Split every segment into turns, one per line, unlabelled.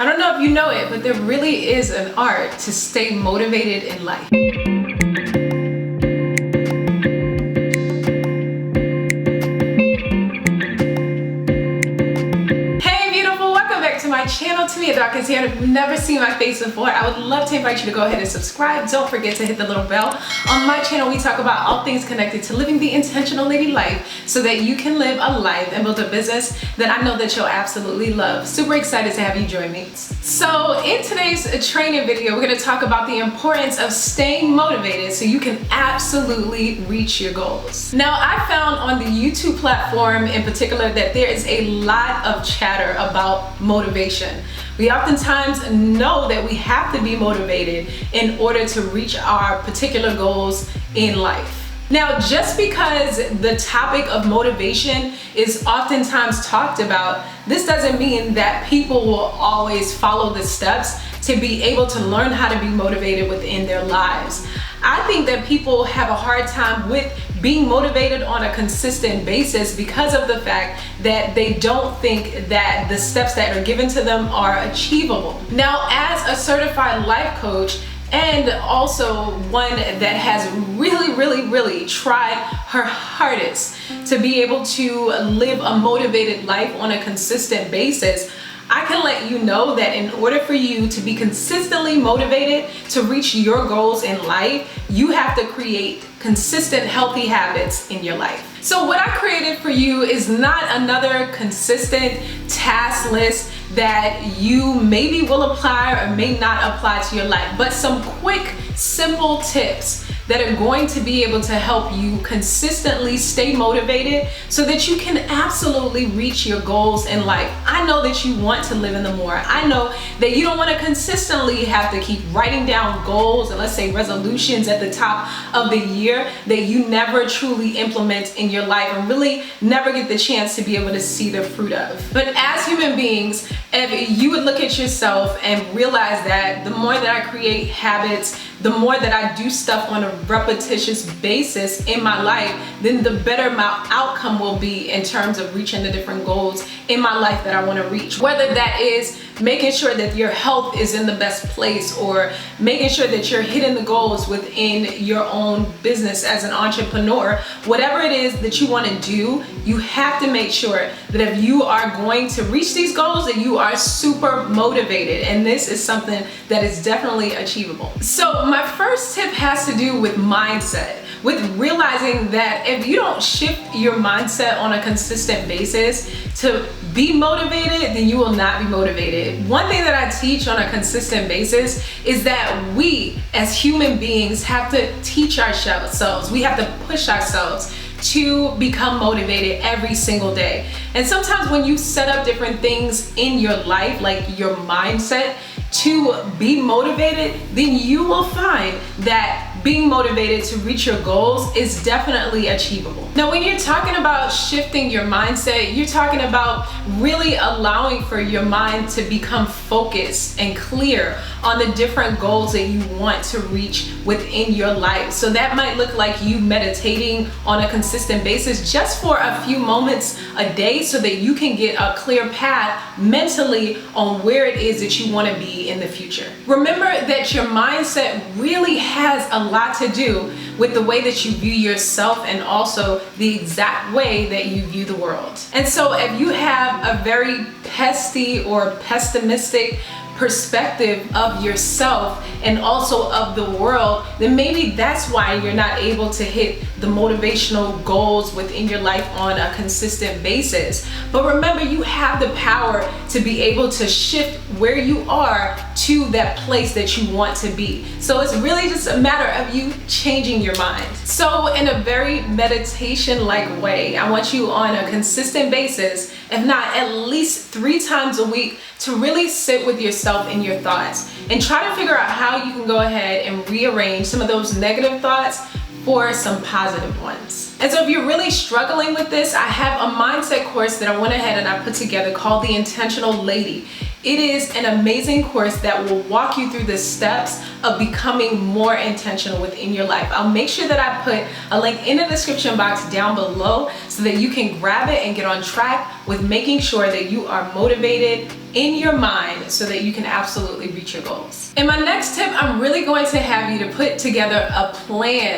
I don't know if you know it, but there really is an art to stay motivated in life. My channel, Tamia here. If you've never seen my face before, I would love to invite you to go ahead and subscribe. Don't forget to hit the little bell. On my channel, we talk about all things connected to living the intentional lady life so that you can live a life and build a business that I know that you'll absolutely love. Super excited to have you join me. So in today's training video, we're going to talk about the importance of staying motivated so you can absolutely reach your goals. Now, I found on the YouTube platform in particular that there is a lot of chatter about motivation. We oftentimes know that we have to be motivated in order to reach our particular goals in life. Now, just because the topic of motivation is oftentimes talked about, this doesn't mean that people will always follow the steps to be able to learn how to be motivated within their lives. I think that people have a hard time with being motivated on a consistent basis because of the fact that they don't think that the steps that are given to them are achievable. Now, as a certified life coach, and also one that has really tried her hardest to be able to live a motivated life on a consistent basis, I can let you know that in order for you to be consistently motivated to reach your goals in life, you have to create consistent, healthy habits in your life. So what I created for you is not another consistent task list that you maybe will apply or may not apply to your life, but some quick, simple tips that are going to be able to help you consistently stay motivated so that you can absolutely reach your goals in life. I know that you want to live in the more. I know that you don't want to consistently have to keep writing down goals and, let's say, resolutions at the top of the year that you never truly implement in your life and really never get the chance to be able to see the fruit of. But as human beings, if you would look at yourself and realize that the more that I create habits, the more that I do stuff on a repetitious basis in my life, then the better my outcome will be in terms of reaching the different goals in my life that I want to reach. Whether that is making sure that your health is in the best place, or making sure that you're hitting the goals within your own business as an entrepreneur, whatever it is that you want to do, you have to make sure that if you are going to reach these goals, that you are super motivated. And this is something that is definitely achievable. So my first tip has to do with mindset, with realizing that if you don't shift your mindset on a consistent basis to be motivated, then you will not be motivated. One thing that I teach on a consistent basis is that we as human beings have to teach ourselves, we have to push ourselves to become motivated every single day. And sometimes when you set up different things in your life, like your mindset, to be motivated, then you will find that being motivated to reach your goals is definitely achievable. Now, when you're talking about shifting your mindset, you're talking about really allowing for your mind to become focused and clear on the different goals that you want to reach within your life. So that might look like you meditating on a consistent basis just for a few moments a day so that you can get a clear path mentally on where it is that you want to be in the future. Remember that your mindset really has a lot to do with the way that you view yourself and also the exact way that you view the world. And so if you have a very pesty or pessimistic perspective of yourself and also of the world, then maybe that's why you're not able to hit the motivational goals within your life on a consistent basis. But remember, you have the power to be able to shift where you are to that place that you want to be. So it's really just a matter of you changing your mind. So in a very meditation-like way, I want you on a consistent basis, if not at least 3 times a week, to really sit with yourself in your thoughts and try to figure out how you can go ahead and rearrange some of those negative thoughts for some positive ones. And so if you're really struggling with this, I have a mindset course that I went ahead and I put together called The Intentional Lady. It is an amazing course that will walk you through the steps of becoming more intentional within your life. I'll make sure that I put a link in the description box down below so that you can grab it and get on track with making sure that you are motivated in your mind so that you can absolutely reach your goals. In my next tip, I'm really going to have you to put together a plan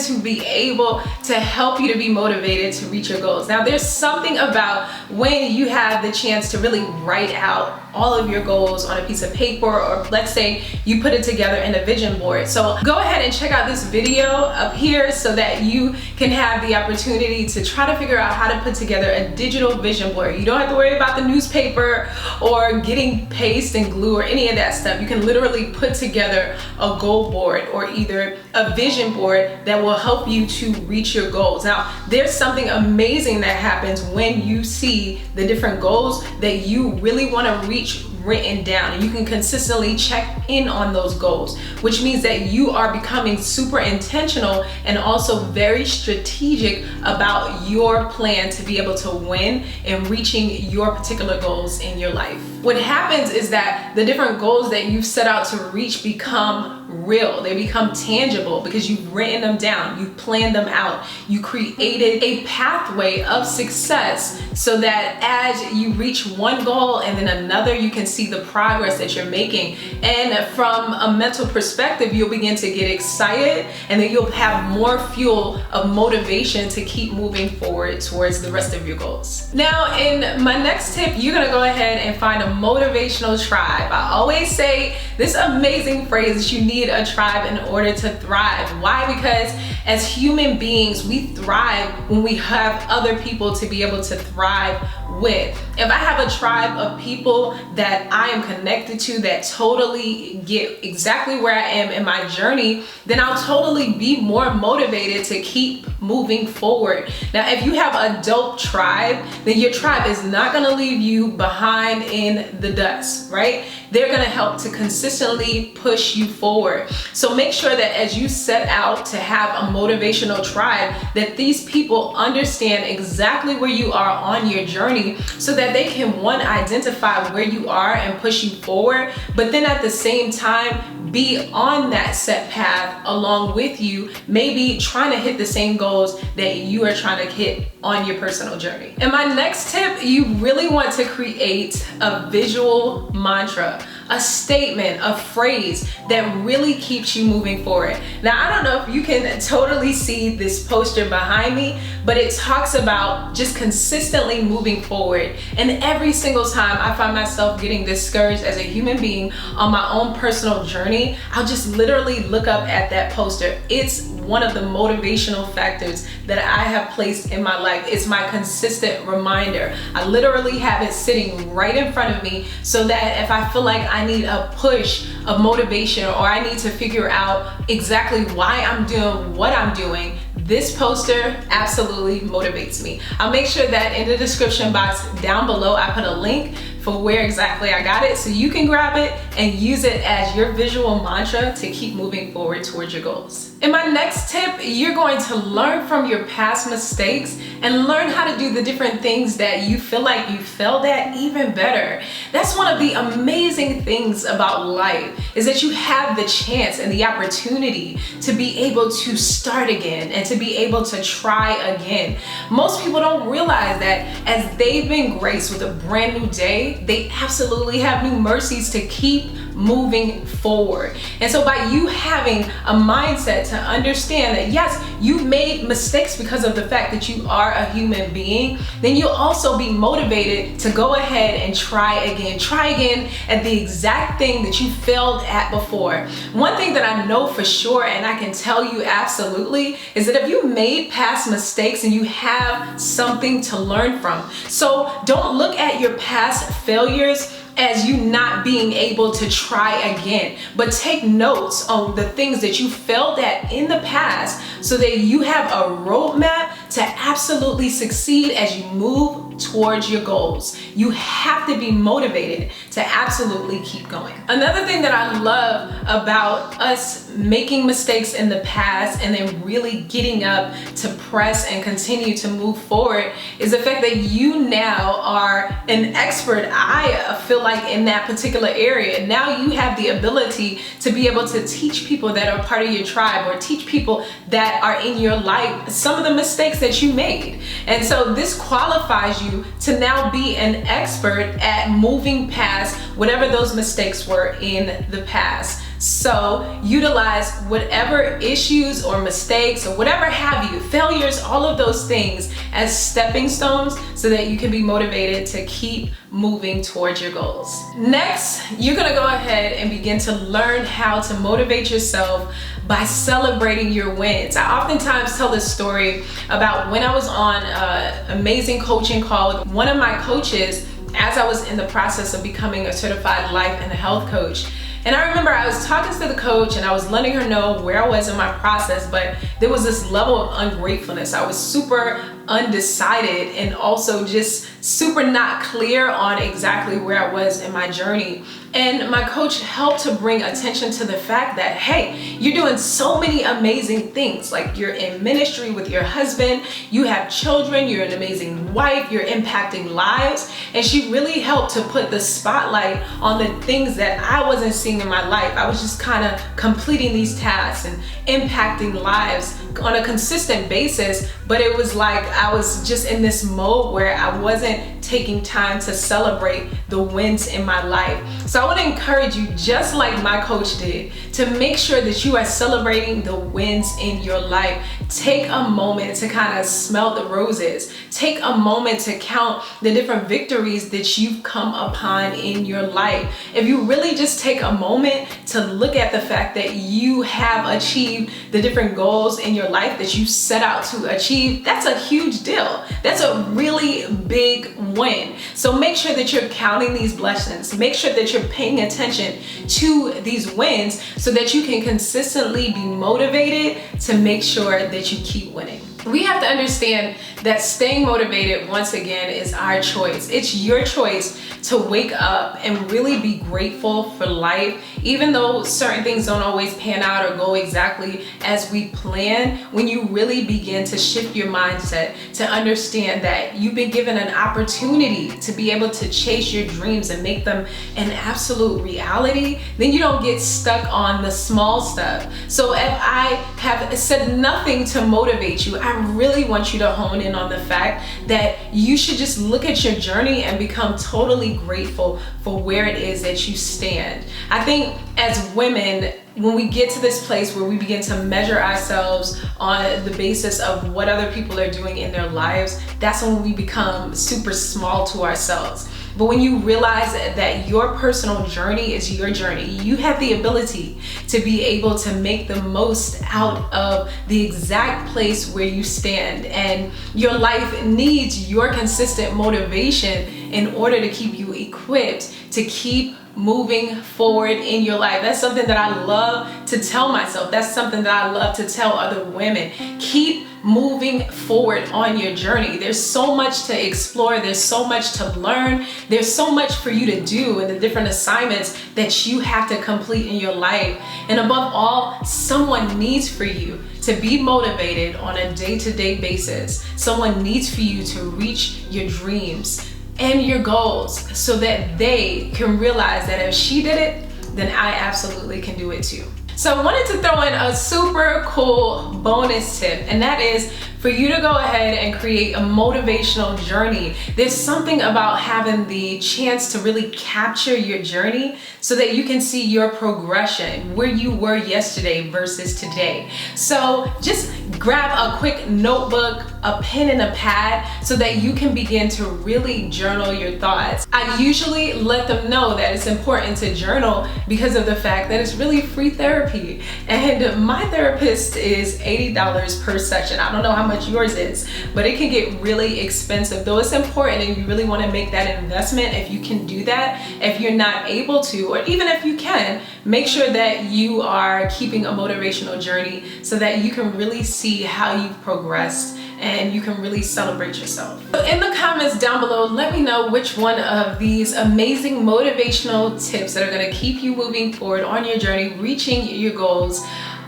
to be able to help you to be motivated to reach your goals. Now, there's something about when you have the chance to really write out all of your goals on a piece of paper, or let's say you put it together in a vision board. So go ahead and check out this video up here so that you can have the opportunity to try to figure out how to put together a digital vision board. You don't have to worry about the newspaper or getting paste and glue or any of that stuff. You can literally put together a goal board or either a vision board that will help you to reach your goals. Now, there's something amazing that happens when you see the different goals that you really want to reach written down, and you can consistently check in on those goals, which means that you are becoming super intentional and also very strategic about your plan to be able to win and reaching your particular goals in your life. What happens is that the different goals that you've set out to reach become real. They become tangible because you've written them down, you've planned them out, you created a pathway of success so that as you reach one goal and then another, you can see the progress that you're making. And from a mental perspective, you'll begin to get excited, and then you'll have more fuel of motivation to keep moving forward towards the rest of your goals. Now, in my next tip, you're gonna go ahead and find a motivational tribe. I always say this amazing phrase that you need a tribe in order to thrive. Why? Because as human beings, we thrive when we have other people to be able to thrive with. If I have a tribe of people that I am connected to that totally get exactly where I am in my journey, then I'll totally be more motivated to keep moving forward. Now, if you have a dope tribe, then your tribe is not gonna leave you behind in the dust, right? They're gonna help to consistently push you forward. So make sure that as you set out to have a motivational tribe, that these people understand exactly where you are on your journey so that they can, one, identify where you are and push you forward, but then at the same time, be on that set path along with you, maybe trying to hit the same goals that you are trying to hit on your personal journey. And my next tip, you really want to create a visual mantra, a statement, a phrase that really keeps you moving forward. Now, I don't know if you can totally see this poster behind me, but it talks about just consistently moving forward. And every single time I find myself getting discouraged as a human being on my own personal journey, I'll just literally look up at that poster. It's one of the motivational factors that I have placed in my life. It's my consistent reminder. I literally have it sitting right in front of me so that if I feel like I need a push of motivation or I need to figure out exactly why I'm doing what I'm doing, this poster absolutely motivates me. I'll make sure that in the description box down below, I put a link for where exactly I got it so you can grab it and use it as your visual mantra to keep moving forward towards your goals. In my next tip, you're going to learn from your past mistakes and learn how to do the different things that you feel like you failed at even better. That's one of the amazing things about life, is that you have the chance and the opportunity to be able to start again and to be able to try again. Most people don't realize that as they've been graced with a brand new day, they absolutely have new mercies to keep moving forward. And so by you having a mindset to understand that yes, you've made mistakes because of the fact that you are a human being, then you'll also be motivated to go ahead and try again at the exact thing that you failed at before. One thing that I know for sure, and I can tell you absolutely, is that if you made past mistakes and you have something to learn from. So don't look at your past failures as you not being able to try again, but take notes on the things that you failed at in the past so that you have a roadmap to absolutely succeed as you move towards your goals. You have to be motivated to absolutely keep going. Another thing that I love about us making mistakes in the past and then really getting up to press and continue to move forward is the fact that you now are an expert, I feel like, in that particular area. Now you have the ability to be able to teach people that are part of your tribe or teach people that are in your life some of the mistakes mistakes that you made. And so this qualifies you to now be an expert at moving past whatever those mistakes were in the past. So utilize whatever issues or mistakes or whatever have you, failures, all of those things as stepping stones so that you can be motivated to keep moving towards your goals. Next, you're gonna go ahead and begin to learn how to motivate yourself by celebrating your wins. I oftentimes tell this story about when I was on an amazing coaching call with one of my coaches as I was in the process of becoming a certified life and health coach. And I remember I was talking to the coach and I was letting her know where I was in my process, but there was this level of ungratefulness. I was super undecided and also just super not clear on exactly where I was in my journey. And my coach helped to bring attention to the fact that, hey, you're doing so many amazing things. Like, you're in ministry with your husband, you have children, you're an amazing wife, you're impacting lives. And she really helped to put the spotlight on the things that I wasn't seeing in my life. I was just kind of completing these tasks and impacting lives on a consistent basis, but it was like I was just in this mode where I wasn't taking time to celebrate the wins in my life. So I want to encourage you, just like my coach did, to make sure that you are celebrating the wins in your life. Take a moment to kind of smell the roses. Take a moment to count the different victories that you've come upon in your life. If you really just take a moment to look at the fact that you have achieved the different goals in your life that you set out to achieve, that's a huge deal. That's a really big win. So make sure that you're counting these blessings. Make sure that you're paying attention to these wins so that you can consistently be motivated to make sure that you keep winning. We have to understand that staying motivated, once again, is our choice. It's your choice to wake up and really be grateful for life, even though certain things don't always pan out or go exactly as we plan. When you really begin to shift your mindset to understand that you've been given an opportunity to be able to chase your dreams and make them an absolute reality, then you don't get stuck on the small stuff. So if I have said nothing to motivate you, I really want you to hone in on the fact that you should just look at your journey and become totally grateful for where it is that you stand. I think as women, when we get to this place where we begin to measure ourselves on the basis of what other people are doing in their lives, that's when we become super small to ourselves. But when you realize that your personal journey is your journey, you have the ability to be able to make the most out of the exact place where you stand. And your life needs your consistent motivation in order to keep you equipped to keep moving forward in your life. That's something that I love to tell myself. That's something that I love to tell other women. Keep moving forward on your journey. There's so much to explore. There's so much to learn. There's so much for you to do and the different assignments that you have to complete in your life. And above all, someone needs for you to be motivated on a day-to-day basis. Someone needs for you to reach your dreams and your goals so that they can realize that if she did it, then I absolutely can do it too. So I wanted to throw in a super cool bonus tip, and that is for you to go ahead and create a motivational journey. There's something about having the chance to really capture your journey so that you can see your progression, where you were yesterday versus today. So just grab a quick notebook, a pen and a pad so that you can begin to really journal your thoughts. I usually let them know that it's important to journal because of the fact that it's really free therapy. And my therapist is $80 per session. I don't know how much yours is, but it can get really expensive. Though it's important and you really want to make that investment, if you can do that. If you're not able to, or even if you can, make sure that you are keeping a motivational journey so that you can really see how you've progressed and you can really celebrate yourself. So in the comments down below, let me know which one of these amazing motivational tips that are going to keep you moving forward on your journey, reaching your goals,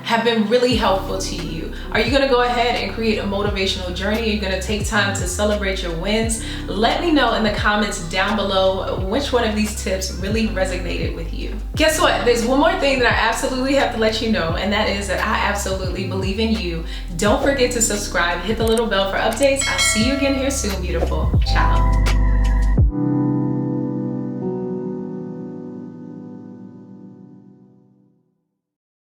have been really helpful to you? Are you gonna go ahead and create a motivational journey? Are you gonna take time to celebrate your wins? Let me know in the comments down below which one of these tips really resonated with you. Guess what? There's one more thing that I absolutely have to let you know, and that is that I absolutely believe in you. Don't forget to subscribe, hit the little bell for updates. I'll see you again here soon, beautiful. Ciao.